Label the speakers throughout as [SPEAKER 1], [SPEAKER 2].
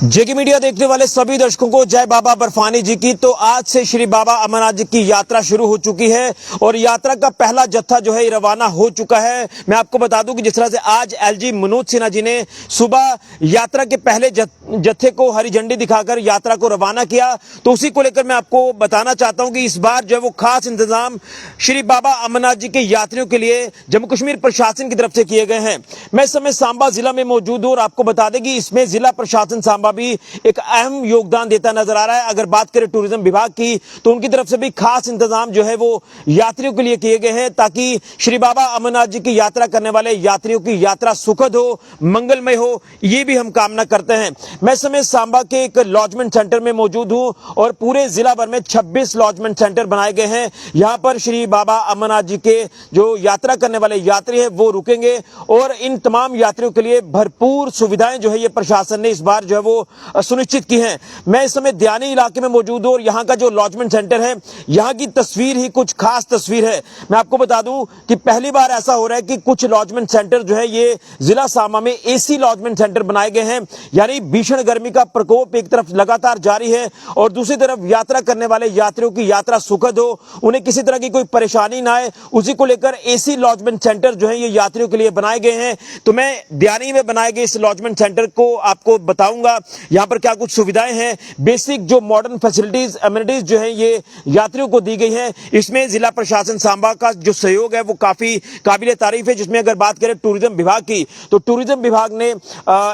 [SPEAKER 1] जेके media देखने वाले सभी दर्शकों को जय बाबा बर्फानी जी की। तो आज से श्री बाबा अमरनाथ जी की यात्रा शुरू हो चुकी है और यात्रा का पहला जत्था जो है रवाना हो चुका है। मैं आपको बता दूं कि जिस तरह से आज एलजी मनोज सिन्हा जी ने सुबह यात्रा के पहले जत्थे को हरी झंडी दिखाकर यात्रा को रवाना किया, तो उसी को लेकर मैं आपको बताना चाहता हूं कि इस बार जो है वो खास इंतजाम श्री बाबा अमरनाथ जी के यात्रियों के लिए जम्मू कश्मीर प्रशासन की तरफ से किए गए हैं। मैं इस समय सांबा जिला में मौजूद हूं और आपको बता दें कि इसमें जिला प्रशासन सांबा भी एक अहम योगदान देता नजर आ रहा है। अगर बात करें टूरिज्म विभाग की तो उनकी तरफ से भी खास इंतजाम जो है वो यात्रियों के लिए किए गए हैं ताकि श्री बाबा अमरनाथ जी की यात्रा करने वाले यात्रियों की यात्रा सुखद हो, मंगलमय हो, ये भी हम कामना करते हैं। मैं इस समय सांबा के एक लॉजमेंट सेंटर में मौजूद हूं और पूरे जिला भर में 26 लॉजमेंट सेंटर बनाए गए हैं। यहां पर श्री बाबा अमरनाथ जी के जो यात्रा करने वाले यात्री हैं वो रुकेंगे और इन तमाम यात्रियों के लिए भरपूर सुविधाएं जो है ये प्रशासन ने इस बार जो है वो सुनिश्चित की हैं। मैं इस समय दयानी इलाके में मौजूद हूं और यहां का जो लॉजमेंट सेंटर है यहां की तस्वीर ही कुछ खास तस्वीर है। मैं आपको बता दूं कि पहली बार ऐसा हो रहा है कि कुछ लॉजमेंट सेंटर जो है ये जिला सांबा में एसी लॉजमेंट सेंटर बनाए गए हैं। यानी भीषण गर्मी का प्रकोप एक तरफ लगातार जारी है और दूसरी तरफ यात्रा करने वाले यात्रियों की यात्रा सुखद हो, उन्हें किसी तरह की कोई परेशानी ना आए, उसी को लेकर एसी लॉजमेंट सेंटर जो है ये यात्रियों के लिए बनाए गए हैं। तो मैं दयानी में बनाए गए इस लॉजमेंट सेंटर को आपको बताऊंगा यहां पर क्या कुछ सुविधाएं हैं। बेसिक जो मॉडर्न फैसिलिटीज एमिनिटीज जो है ये यात्रियों को दी गई है। इसमें जिला प्रशासन सांबा का जो सहयोग है वो काफी काबिले तारीफ है। जिसमें अगर बात करें टूरिज्म विभाग की तो टूरिज्म विभाग ने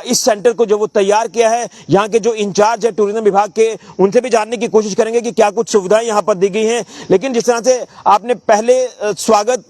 [SPEAKER 1] इस सेंटर को जो वो तैयार किया है, यहां के जो इंचार्ज है टूरिज्म विभाग के उनसे भी जानने की कोशिश करेंगे कि क्या कुछ सुविधाएं यहां पर दी गई हैं। लेकिन जिस तरह से आपने पहले स्वागत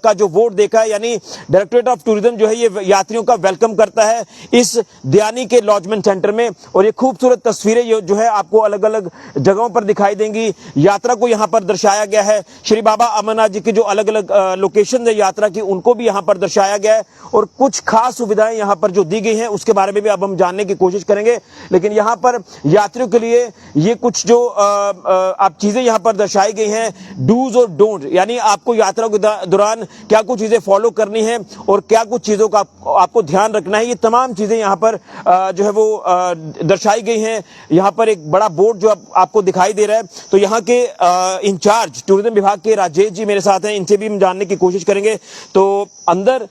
[SPEAKER 1] का जो बोर्ड देखा है, यानी डायरेक्टरेट ऑफ टूरिज्म जो है ये यात्रियों का वेलकम करता है इस दयानी के लॉजमेंट सेंटर में और ये खूबसूरत तस्वीरें जो है आपको अलग अलग जगहों पर दिखाई देंगी। यात्रा को यहां पर दर्शाया गया है। श्री बाबा अमरनाथ जी की जो अलग अलग लोकेशन है यात्रा की उनको भी यहां पर दर्शाया गया है और कुछ खास सुविधाएं यहां पर जो दी गई हैं उसके बारे में भी अब हम जानने की कोशिश करेंगे। लेकिन यहां पर यात्रियों के लिए ये कुछ जो आप चीजें यहां पर दर्शाई गई हैं, डूज और डोंट, यानी आपको यात्रा के दौरान क्या कुछ चीजें फॉलो करनी है और क्या कुछ चीजों का आपको ध्यान रखना है, ये तमाम चीजें यहां पर जो है वो दर्शाई गई हैं। यहां पर एक बड़ा बोर्ड जो आपको दिखाई दे रहा है, तो यहां के इंचार्ज टूरिज्म विभाग के राजेश जी मेरे साथ हैं, इनसे भी हम जानने की कोशिश करेंगे। तो अंदर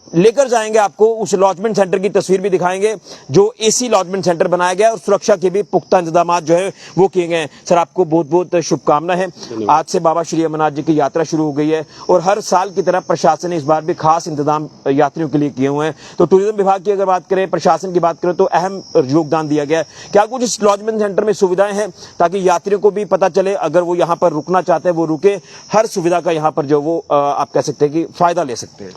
[SPEAKER 1] लेकर जाएंगे आपको, उस लॉजमेंट सेंटर की तस्वीर भी दिखाएंगे जो एसी लॉजमेंट सेंटर बनाया गया है और सुरक्षा के भी पुख्ता इंतजाम जो है वो किए गए हैं। सर आपको बहुत बहुत शुभकामनाएं हैं। आज से बाबा श्री अमरनाथ जी की यात्रा शुरू हो गई है और हर साल की तरह प्रशासन ने इस बार भी खास इंतजाम यात्रियों के लिए किए हुए हैं। तो टूरिज्म विभाग की अगर बात करें, प्रशासन की बात करें तो अहम योगदान दिया गया है। क्या कुछ इस लॉजमेंट सेंटर में सुविधाएं हैं ताकि यात्रियों को भी पता चले अगर वो यहाँ पर रुकना चाहते हैं वो रुके, हर सुविधा का यहाँ पर जो वो आप कह सकते हैं कि फायदा ले सकते हैं।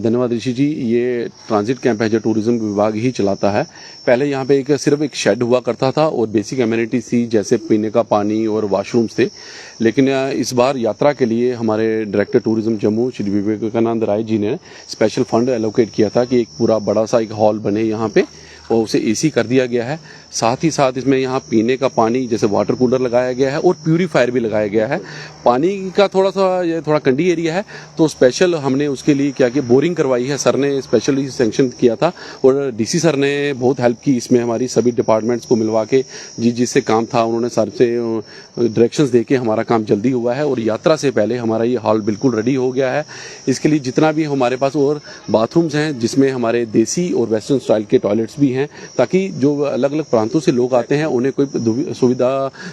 [SPEAKER 2] धन्यवाद ऋषि जी। ये ट्रांजिट कैंप है जो टूरिज्म विभाग ही चलाता है। पहले यहाँ पे सिर्फ एक शेड हुआ करता था और बेसिक एमिनिटीज थी जैसे पीने का पानी और वॉशरूम्स थे। लेकिन इस बार यात्रा के लिए हमारे डायरेक्टर टूरिज्म जम्मू श्री विवेकानंद राय जी ने स्पेशल फंड एलोकेट किया था कि एक पूरा बड़ा सा एक हॉल बने यहाँ पे और उसे एसी कर दिया गया है। साथ ही साथ इसमें यहाँ पीने का पानी जैसे वाटर कूलर लगाया गया है और प्यूरीफायर भी लगाया गया है। पानी का थोड़ा कंडी एरिया है तो स्पेशल हमने उसके लिए क्या किया, बोरिंग करवाई है। सर ने स्पेशली सैंक्शन किया था और डीसी सर ने बहुत हेल्प की इसमें, हमारी सभी डिपार्टमेंट्स को मिलवा के जिससे काम था उन्होंने सर से डायरेक्शंस दे के हमारा काम जल्दी हुआ है और यात्रा से पहले हमारा ये हॉल बिल्कुल रेडी हो गया है। इसके लिए जितना भी हमारे पास और बाथरूम्स हैं जिसमें हमारे देसी और वेस्टर्न स्टाइल के टॉयलेट्स भी हैं ताकि जो अलग अलग प्रांतों से लोग आते हैं उन्हें कोई सुविधा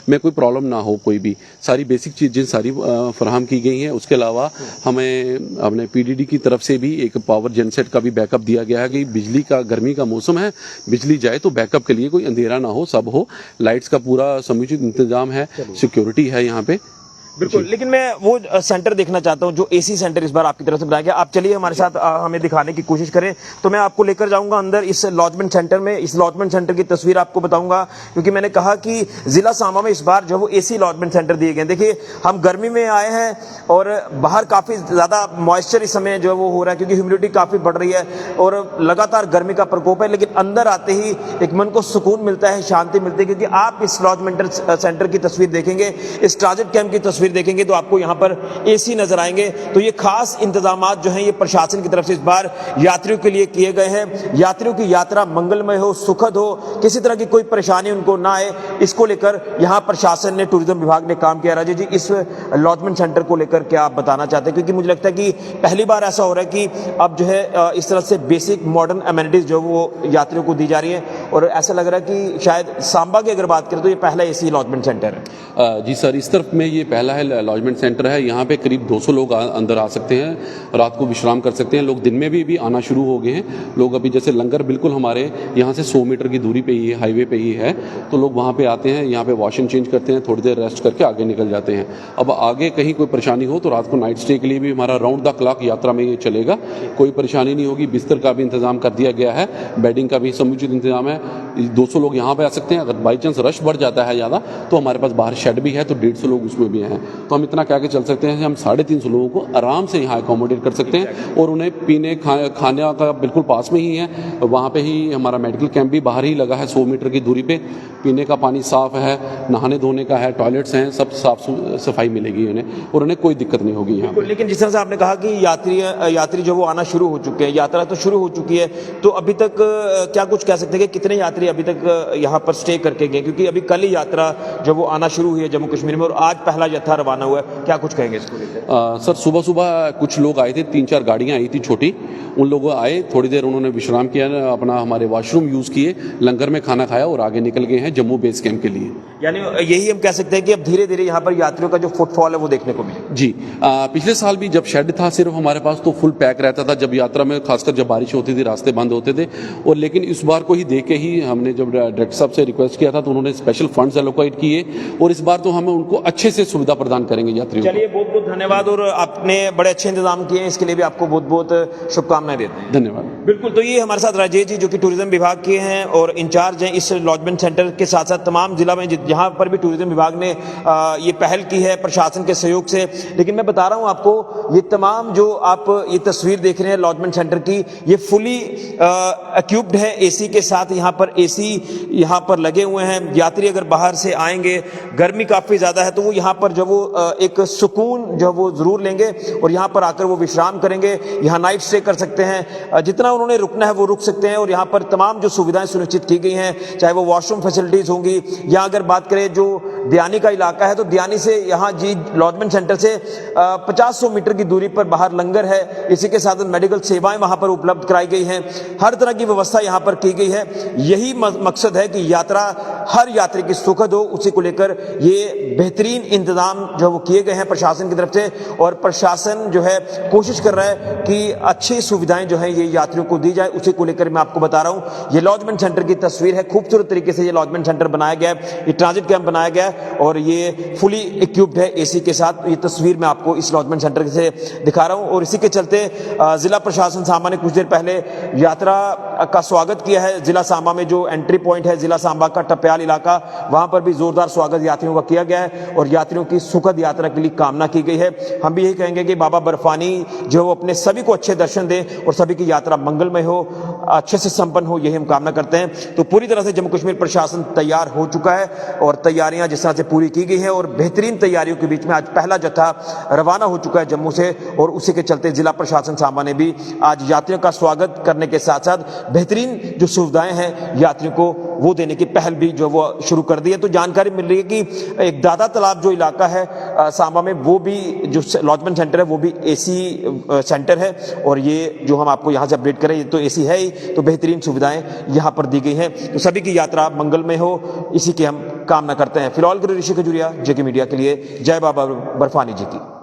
[SPEAKER 2] में कोई प्रॉब्लम ना हो। कोई भी सारी बेसिक चीजें सारी फराहम की गई हैं। उसके अलावा हमें अपने पीडीडी की तरफ से भी एक पावर जेनसेट का भी बैकअप दिया गया है कि बिजली का, गर्मी का मौसम है, बिजली जाए तो बैकअप के लिए कोई अंधेरा ना हो, सब हो। लाइट्स का पूरा समुचित इंतजाम है, सिक्योरिटी है यहाँ पे।
[SPEAKER 1] बिल्कुल। लेकिन मैं वो सेंटर देखना चाहता हूं जो एसी सेंटर इस बार आपकी तरफ से बनाया गया। आप चलिए हमारे साथ हमें दिखाने की कोशिश करें तो मैं आपको लेकर जाऊंगा अंदर इस लॉजमेंट सेंटर में। इस लॉजमेंट सेंटर की तस्वीर आपको बताऊंगा क्योंकि मैंने कहा कि जिला सांबा में इस बार जो वो एसी लॉजमेंट सेंटर दिए गए। देखिए हम गर्मी में आए हैं और बाहर काफी ज्यादा मॉइस्चर इस समय जो है वो हो रहा है क्योंकि ह्यूमिडिटी काफी बढ़ रही है और लगातार गर्मी का प्रकोप है। लेकिन अंदर आते ही एक मन को सुकून मिलता है, शांति मिलती है क्योंकि आप इस लॉजमेंट सेंटर की तस्वीर देखेंगे, इस ट्रांजिट कैंप की तस्वीर तस्वीर देखेंगे तो आपको यहाँ पर एसी नजर आएंगे। तो ये खास इंतजामात जो हैं ये प्रशासन की तरफ से इस बार यात्रियों के लिए किए गए हैं। यात्रियों की यात्रा मंगलमय हो, सुखद हो, किसी तरह की कोई परेशानी उनको ना आए, इसको लेकर यहाँ प्रशासन ने, टूरिज्म विभाग ने काम किया। राजेश जी, इस लॉजमेंट सेंटर को लेकर क्या आप बताना चाहते हैं? क्योंकि मुझे लगता है कि पहली बार ऐसा हो रहा है कि अब जो है इस तरह से बेसिक मॉडर्न एमिनिटीज जो वो यात्रियों को दी जा रही है, और ऐसा लग रहा है कि शायद सांबा की अगर बात करें तो ये पहला एसी लॉजमेंट सेंटर है।
[SPEAKER 2] जी सर, इस तरफ में ये पहला है लॉजमेंट सेंटर है। यहाँ पे करीब 200 लोग अंदर आ सकते हैं, रात को विश्राम कर सकते हैं। लोग दिन में भी आना शुरू हो गए हैं। लोग अभी जैसे लंगर बिल्कुल हमारे यहाँ से 100 मीटर की दूरी पे ही है, हाईवे पे ही है, तो लोग वहाँ पे आते हैं, यहाँ पे वॉशिंग चेंज करते हैं, थोड़ी देर रेस्ट करके आगे निकल जाते हैं। अब आगे कहीं कोई परेशानी हो तो रात को नाइट स्टे के लिए भी हमारा राउंड द क्लॉक यात्रा में ये चलेगा, कोई परेशानी नहीं होगी। बिस्तर का भी इंतजाम कर दिया गया है, बेडिंग का भी समुचित इंतजाम है। 200 लोग यहाँ पे आ सकते हैं। अगर बाई चांस रश बढ़ जाता है ज़्यादा तो हमारे पास बाहर शेड भी है, तो 150 लोग उसमें भी हैं। तो हम इतना कह के चल सकते हैं, हम 350 लोगों को आराम से यहाँ अकोमोडेट कर सकते हैं, और उन्हें पीने खाने का बिल्कुल पास में ही है। वहाँ पे ही हमारा मेडिकल कैंप भी बाहर ही लगा है, 100 मीटर की दूरी पे। पीने का पानी साफ है, नहाने धोने का है, टॉयलेट्स हैं, सब साफ सफाई मिलेगी उन्हें, और उन्हें कोई दिक्कत नहीं होगी यहाँ पे।
[SPEAKER 1] लेकिन जिस तरह से आपने कहा कि यात्री जो वो आना शुरू हो चुके हैं, यात्रा तो शुरू हो चुकी है, तो अभी तक क्या कुछ कह सकते हैं कि कितने यात्री अभी तक यहाँ पर स्टे करके गए? क्योंकि अभी कल ही यात्रा जब वो आना शुरू हुई है जम्मू कश्मीर में, और आज पहला जत्था रवाना हुआ है, क्या कुछ कहेंगे इसको लेकर?
[SPEAKER 2] सर, सुबह सुबह कुछ लोग आए थे, 3-4 गाड़ियाँ आई थी छोटी, उन लोगों आए, थोड़ी देर उन्होंने विश्राम किया, अपना हमारे वॉशरूम यूज़ किए, लंगर में खाना खाया और आगे निकल गए हैं जम्मू बेस कैंप के लिए।
[SPEAKER 1] यानी यही हम कह सकते हैं कि अब धीरे धीरे यहाँ पर यात्रियों का जो फुटफॉल है वो देखने को मिले।
[SPEAKER 2] जी, पिछले साल भी जब शेड था सिर्फ हमारे पास तो फुल पैक रहता था, जब यात्रा में खासकर जब बारिश होती थी, रास्ते बंद होते थे। और लेकिन इस बार को ही देख के ही हमने जब डायरेक्टर साहब से रिक्वेस्ट किया था तो उन्होंने स्पेशल फंड्स एलोकेट किए, और इस बार तो हम उनको अच्छे से सुविधा प्रदान करेंगे यात्रियों को।
[SPEAKER 1] चलिए, बहुत बहुत धन्यवाद, और आपने बड़े अच्छे इंतजाम किए हैं, इसके लिए भी आपको बहुत बहुत शुभकामनाएं देते हैं।
[SPEAKER 2] धन्यवाद।
[SPEAKER 1] बिल्कुल, तो ये हमारे साथ राजेश जी जो कि टूरिज्म विभाग के हैं और इंचार्ज हैं इस लॉजमेंट सेंटर के, साथ साथ तमाम जिला में जहां पर भी टूरिज्म विभाग ने ये पहल की है प्रशासन के सहयोग से। लेकिन मैं बता रहा हूं आपको, ये तमाम जो आप ये तस्वीर देख रहे हैं लॉजमेंट सेंटर की, ये फुली इक्विप्ड है एसी के साथ। यहाँ पर एसी यहाँ पर लगे हुए हैं। यात्री अगर बाहर से आएंगे, गर्मी काफी ज्यादा है, तो वो यहाँ पर जो वो एक सुकून जो वो जरूर लेंगे, और यहाँ पर आकर वो विश्राम करेंगे। यहाँ नाइट स्टे कर सकते हैं, जितना उन्होंने रुकना है वो रुक सकते हैं, और यहाँ पर तमाम जो सुविधाएं सुनिश्चित की गई हैं, चाहे वो वॉशरूम फैसिलिटीज होंगी, या अगर बात करें जो दियानी का इलाका है तो दियानी से यहाँ जी लॉजमेंट सेंटर से 50-100 मीटर की दूरी पर बाहर लंगर है। इसी के साथ मेडिकल सेवाएं वहां पर उपलब्ध कराई गई हैं। हर तरह की व्यवस्था यहाँ पर की गई है। यही मकसद है कि यात्रा हर यात्री की सुखद हो, उसी को लेकर ये बेहतरीन इंतजाम जो वो किए गए हैं प्रशासन की तरफ से, और प्रशासन जो है कोशिश कर रहा है कि अच्छी सुविधाएं जो है ये यात्रियों को दी जाए। उसी को लेकर मैं आपको बता रहा हूं, ये लॉजमेंट सेंटर की तस्वीर है। खूबसूरत तरीके से ये लॉजमेंट सेंटर बनाया गया है, ये ट्रांजिट कैंप बनाया गया है, और ये फुली इक्विप्ड है एसी के साथ। ये तस्वीर मैं आपको इस लॉजमेंट सेंटर से दिखा रहा हूं, और इसी के चलते जिला प्रशासन सांबा ने कुछ देर पहले यात्रा का स्वागत किया है। जिला सांबा में जो एंट्री पॉइंट है, जिला सांबा का टप्याल इलाका, वहां पर भी जोरदार स्वागत यात्रियों का किया गया है, और यात्रियों की सुखद यात्रा के लिए कामना की गई है। हम भी यही कहेंगे कि बाबा बर्फानी जो अपने सभी को अच्छे दर्शन दे और सभी की यात्रा मंगलमय हो, अच्छे से संपन्न हो, यही हम कामना करते हैं। तो पूरी तरह से जम्मू कश्मीर प्रशासन तैयार हो चुका है, और तैयारियां जिस तरह से पूरी की गई है, और बेहतरीन तैयारियों के बीच में आज पहला जत्था रवाना हो चुका है जम्मू से, और उसी के चलते जिला प्रशासन सांबा ने भी आज यात्रियों का स्वागत करने के साथ साथ बेहतरीन जो सुविधाएं हैं यात्रियों को वो देने की पहल भी जो वो शुरू कर दी है। तो जानकारी मिल रही है कि एक दादा तालाब जो इलाका है सांबा में, वो भी जो लॉजमेंट सेंटर है वो भी एसी सेंटर है, और ये जो हम आपको यहाँ से अपडेट करें, ये तो एसी है ही, तो बेहतरीन सुविधाएं यहाँ पर दी गई हैं। तो सभी की यात्रा मंगलमय हो, इसी की हम कामना करते हैं। फिलहाल ऋषि खजूरिया, जेके मीडिया के लिए, जय बाबा बर्फानी जी की।